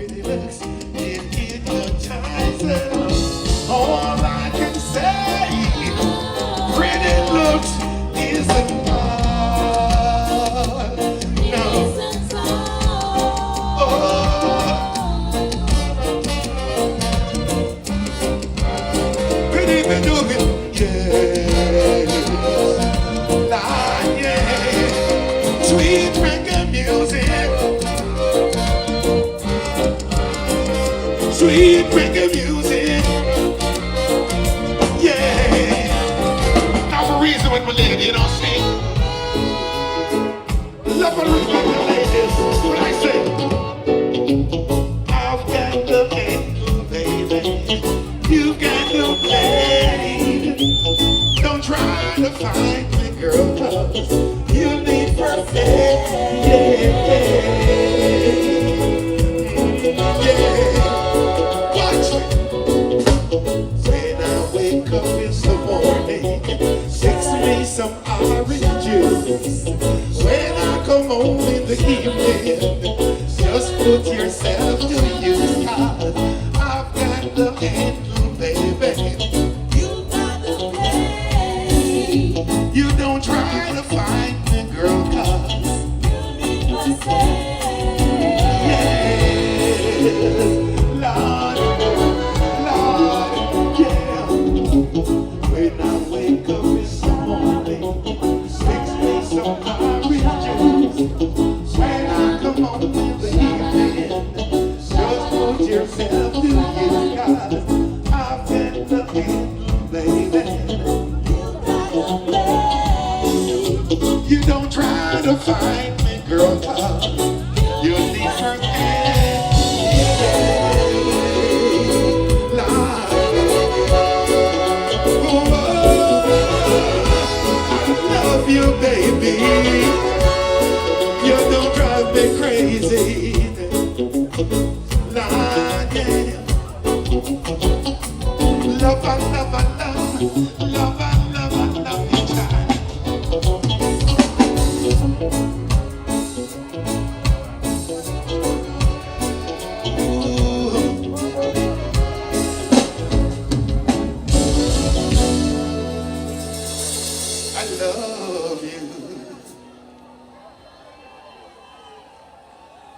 pretty looks it hypnotizes. All I can say, pretty looks isn't all. No. Oh. Pretty been looking, yeah. Like, yeah. Sweet reggae music. Sweet reggae music. Yeah. Now the reason when my lady, you know, sing. Love and respect the ladies. What I say? I've got the angle, baby. You've got the blade. Don't try to find me, girl, 'cause you need perfect. Yeah, yeah. Watch me. When I wake up in the morning, fix me some orange juice. When I come home in the evening, just put yourself to use. 'Cause I've got the handle, baby. You got the play. You don't try to find me, girl, 'cause you need to say. Yeah, Lord, Lord, yeah. When I wake up in the morning, fix me some orange juice. When I come home in the evening, just put yourself to use. 'Cause I've got the handle, baby. You don't try to find me, girl, 'cause you're different. Love you, baby. You don't drive me crazy. Lord, yeah. Love and love and love. Love and love and love you, child. Ooh. I love you.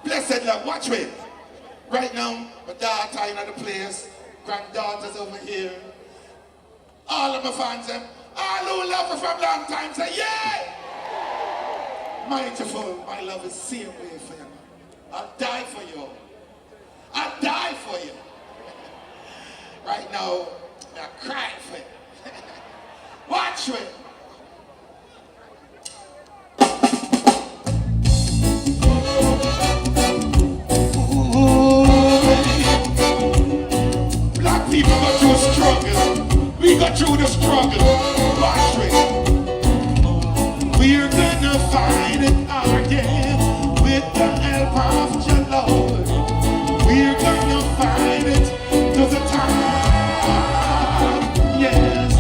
Blessed love, watch me. Right now, my daughter in the place, granddaughters over here. All of my fans, all who love me from long time, say yeah! Mindful, my love is same way for you. I'll die for you. I'll die for you. Right now, I'm crying for you. Watch me. Black people go through a struggle. We go through the struggle. Watch me. We're gonna fight it hard, yeah, with the help of your Lord. We're gonna fight it to the top. Yes,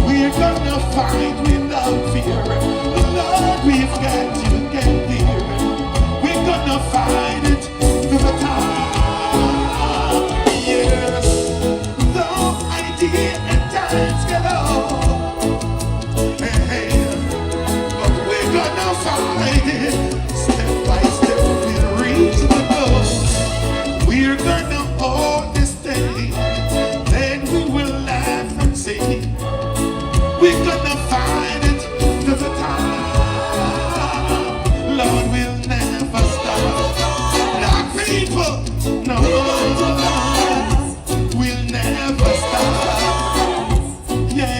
we're gonna fight without fear. Lord, we've got to get there. We're gonna fight it to the top. Yes, though I did at times get old. But we're gonna fight it step by step. We'll reach the goal. We're gonna hold this day, then we will laugh and sing. We're gonna fight it to the top. Lord, we'll never stop. Black people, no, we'll never stop. Yeah.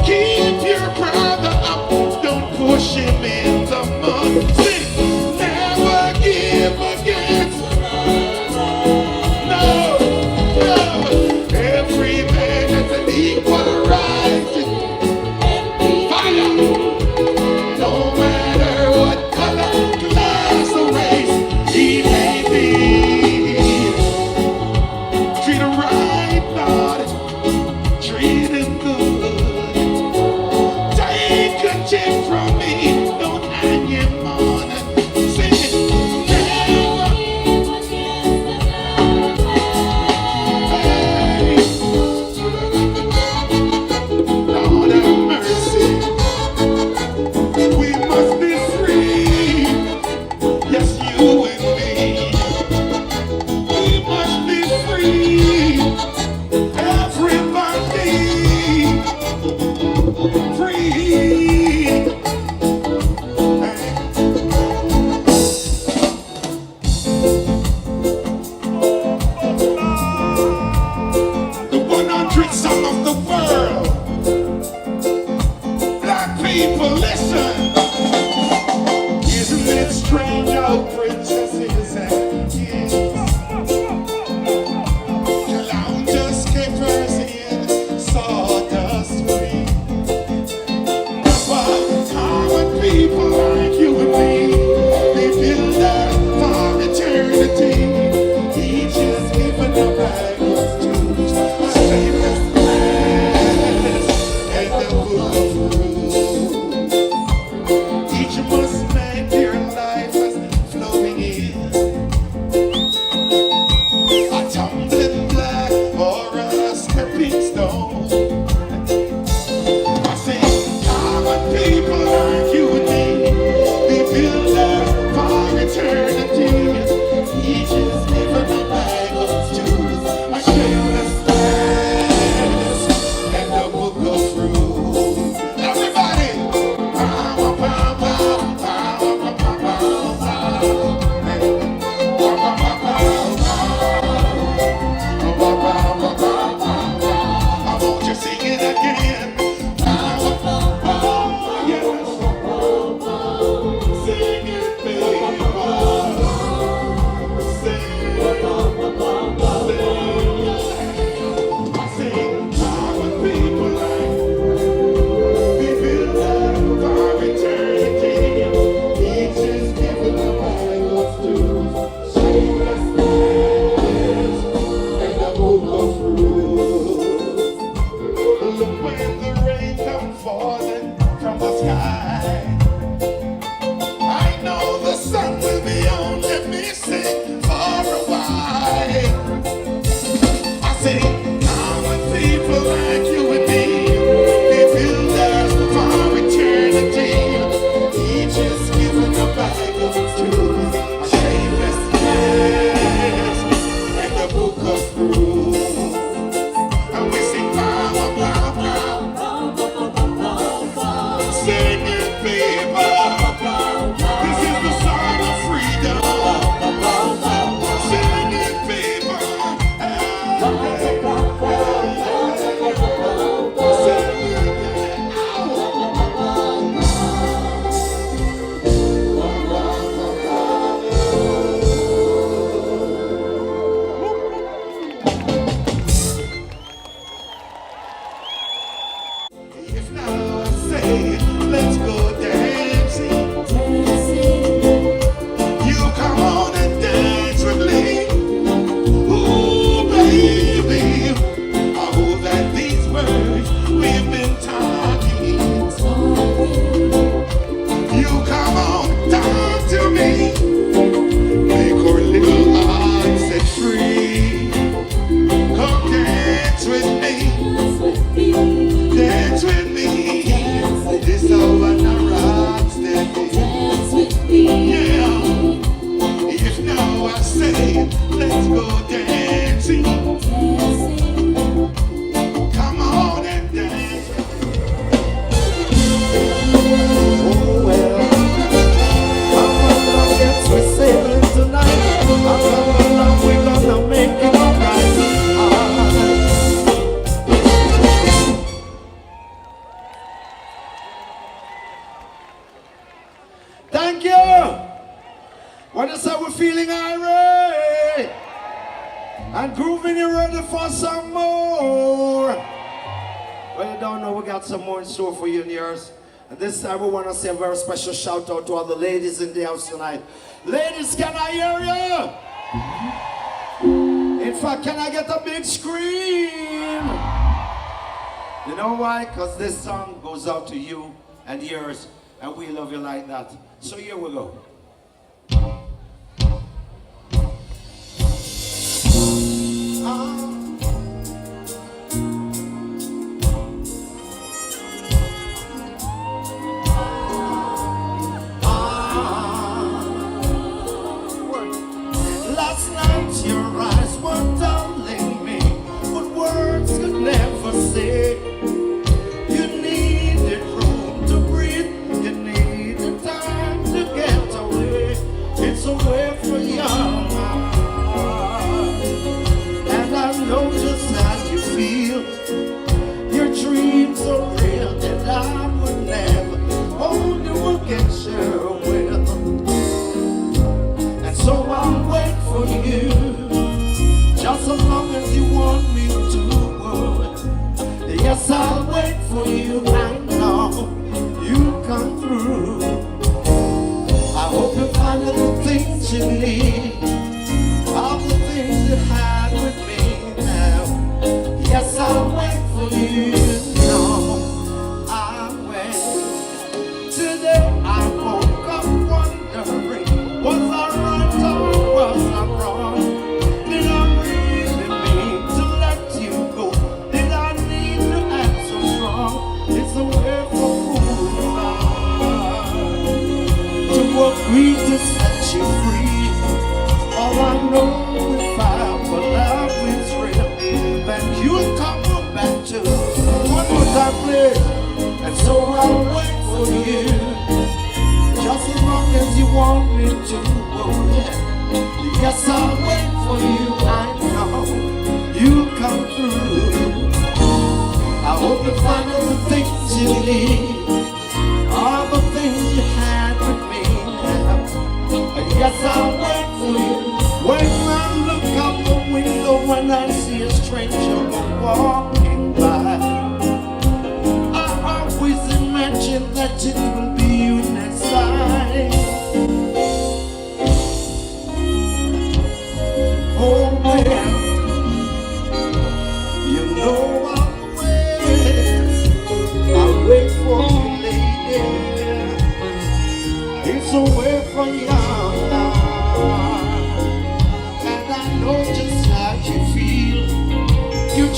Keep your brother up, don't push him in the mud. Sing, never give again. No, no, every man has an equal right. Fire, no matter what color, class, or race he may be. Treat him right, Lord. Treat some of the world. Black people, listen. Isn't it strange how princesses and kings, clown just capers in sawdust free? But common people like you and me, they build that for eternity. Each is given a bag of tools, a shameless glass, and the book of rules. Each must make their life as flowing in a tumbling black or a stepping stone. I say, common people like you and me, they build that for eternity. Each is given a bag of tools, a shameless glass, and a book of rules. Everybody, pow, pow, pow, pow, pow, pow, pow, pow. Hey, pow, pow, pow, pow, pow, pow, pow, pow, pow, pow. I want you sing it again. Pow, pow, pow, yes. Sing it, baby. Falling from the sky, I know the sun will be on. Let me sing for a while. I say, common people like you and me, they build us for eternity. Each is given a bag of tools, a shameless glass, and a book of rules. And we sing, pow, pow, pow. Sing it, people. This is the song of freedom. Sing it, people. If now I say, let's go dancing, you come on and dance with me. Ooh, baby, I hope that these words we've been talking, you come on down to me, make our little hearts set free. Come dance with me, dance with me. This over the rocks that yeah. If now I say, let's go dancing, come on and dance. Oh well, come along, yes, we're sailing tonight. Come along, we're gonna make it alright. Thank you. What is that? We're feeling irate and grooving. You ready for some more? Well, you don't know, we got some more in store for you and yours. And this time we want to say a very special shout out to all the ladies in the house tonight. Ladies, can I hear you? In fact, can I get a big scream? You know why? Because this song goes out to you and yours, and we love you like that. So here we go. Last night your eyes were telling me what words could never say. You needed room to breathe, you needed time to get away. It's a way for young, and I know Yes, I'll wait for you. I know you come through. I hope you find the things you need, all the things you had with me now. Yes, I'll wait for you. No, I'll wait. Today I woke up wondering, was I right or was I wrong? Did I really mean to let you go? Did I need to act so strong? It's a way for fools to agree to set you free. All I know is if for love is real, then you'll come back to one more time, please. And so I'll wait for you, just as long as you want me to. Oh, yeah. Yes, I'll wait for you. I know you'll come through. I hope you find all the things you need, all the things you had with me now. Yes, I'll wait for you. When I look out the window, when I see a stranger walking by, I always imagine that it will be you next time. Oh man, you know I'll wait for you, lady. It's a way from you.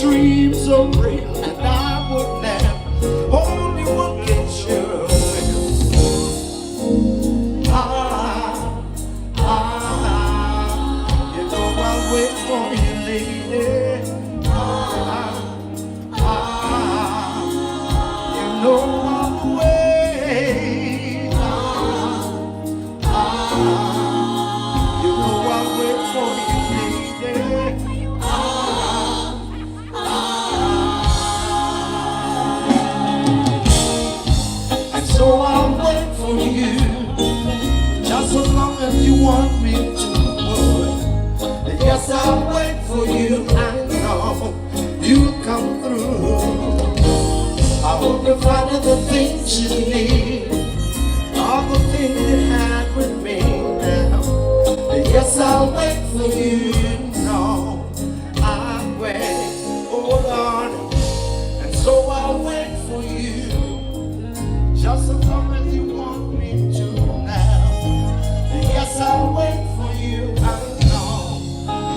Dreams are real, and I would never hold you against your will. You know I'll wait for you, lady. You know I'll wait. You know I'll wait for you, lady. So I'll wait for you, just as long as you want me to. Yes, I'll wait for you. I know you'll come through. I hope you find the things you need, all the things you had with me now. Yes, I'll wait for you. No, I'll wait. Hold on. And so I'll wait for you, just as long as you want me to now. Yes, I'll wait for you. I know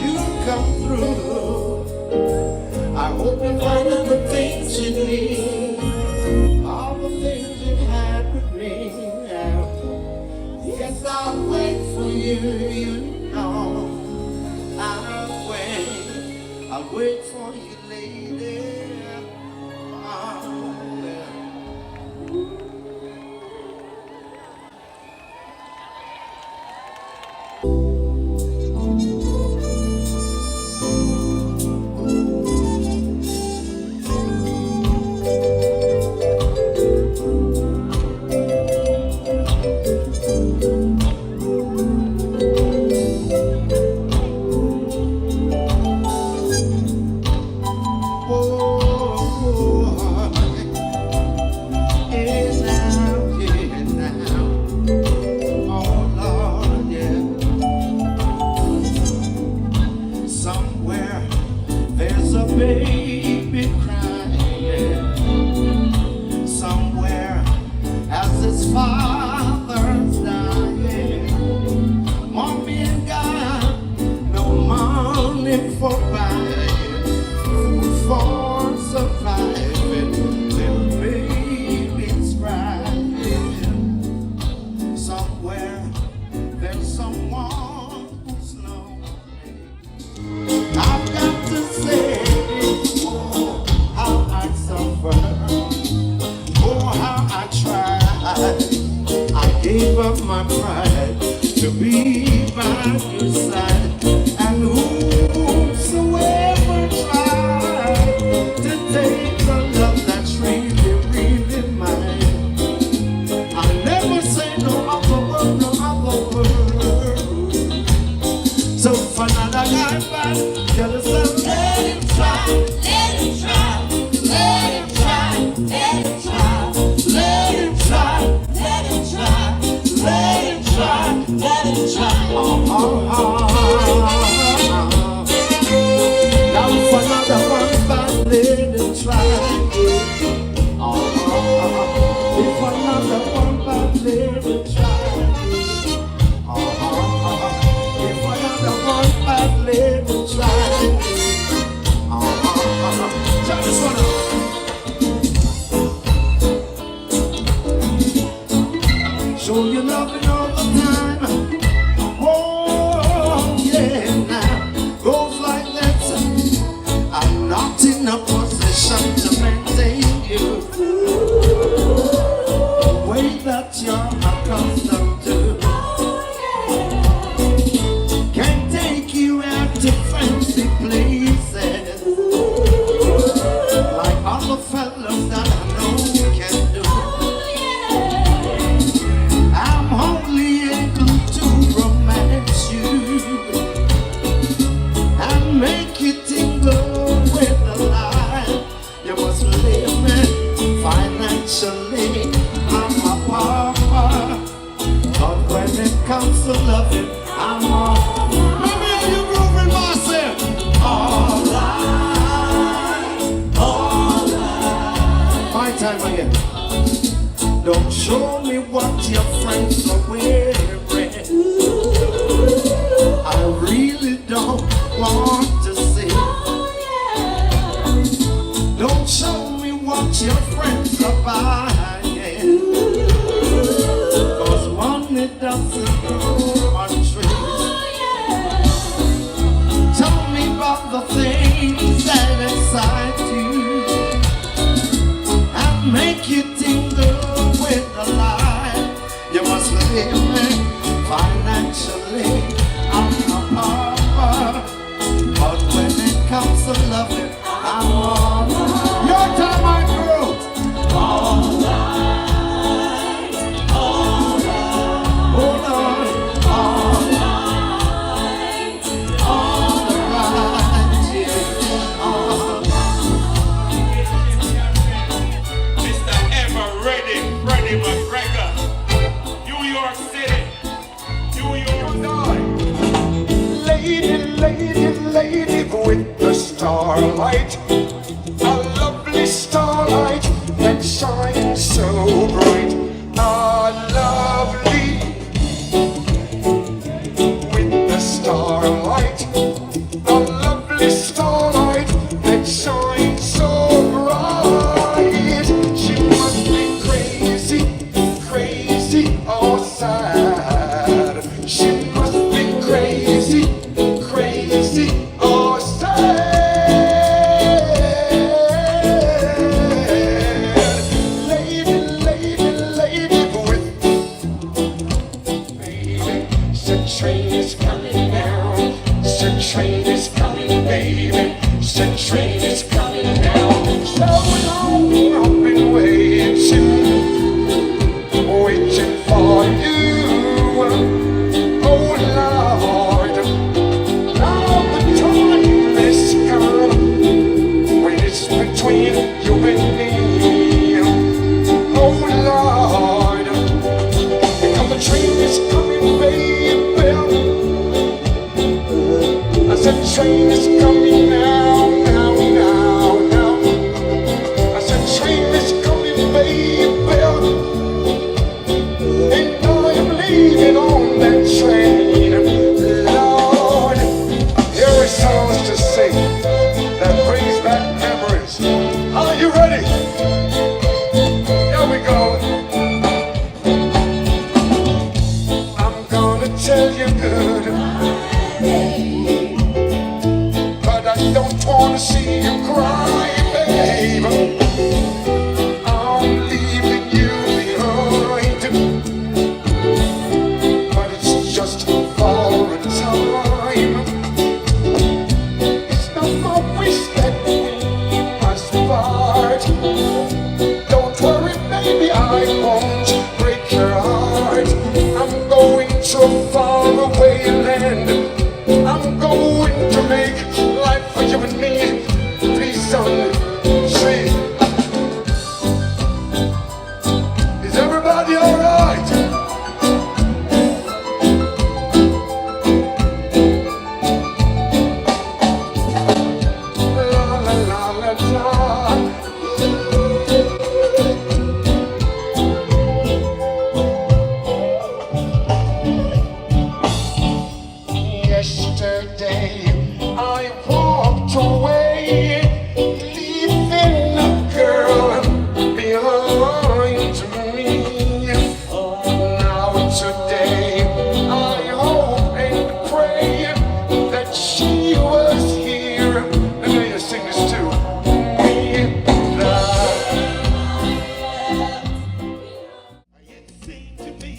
you'll come through. I hope you find all the things you need, all the things you had with me now. Yes, I'll wait for you. You know I'll wait for you, lady. Baby crying somewhere as his father's dying. Mommy and God, no money for buying food for surviving. Little baby's crying. Somewhere there's someone who's lonely. I've got to say, I gave up my pride to be by your side, and whosoever tried to take the love that's really, really mine, I never say no other word, no other word. So for another guy back, tell us let him try, let him try, let him try. fellas that I know can do. I'm only able to romance you and make you tingle with the lie. You must believe me financially. I'm a pauper, but when it comes to loving, I'm all. Maybe are you grooving myself? Alright. My time again. Don't show me what your friends are wearing. I really don't want to see. Don't show me what your friends are buying. Cause money doesn't grow on trees. Tell me about the things that excite you and make you tingle with the light. You must believe me financially. I'm a pauper, but when it comes to loving, I'm all right. Your time, my crew. All right, all right. Hold on. All right, all right. Yeah. All right. Mr. Ever Ready, Freddie McGregor. New York City. New York City. Lady, lady, lady with the starlight, a lovely starlight that shines so bright. Lovely with the starlight, a lovely starlight that shines so bright. She must be crazy, crazy or sad. She must be crazy, crazy or sad. Lady, lady, lady with baby, the train is coming down. The train is coming, baby. The train is coming down. So long I've been waiting, waiting for you. Oh Lord, now the time is come when it's between you and me. Oh Lord, because the train is coming, baby. I said the train is coming now, now, now, now. I said the train is coming, baby. And I am leaving on that train, Lord. Here is songs to sing that brings back memories. Are you ready? Here we go. I'm gonna tell you good, but I don't wanna see you cry, babe. I'm leaving you behind, but it's just for a time. It's not my wish that we must part. Don't worry, baby, I won't break your heart. I'm going to far away land. I'm going to make life for you and me. Please, son, say, is everybody all right? La la la la la. Yesterday I walked away.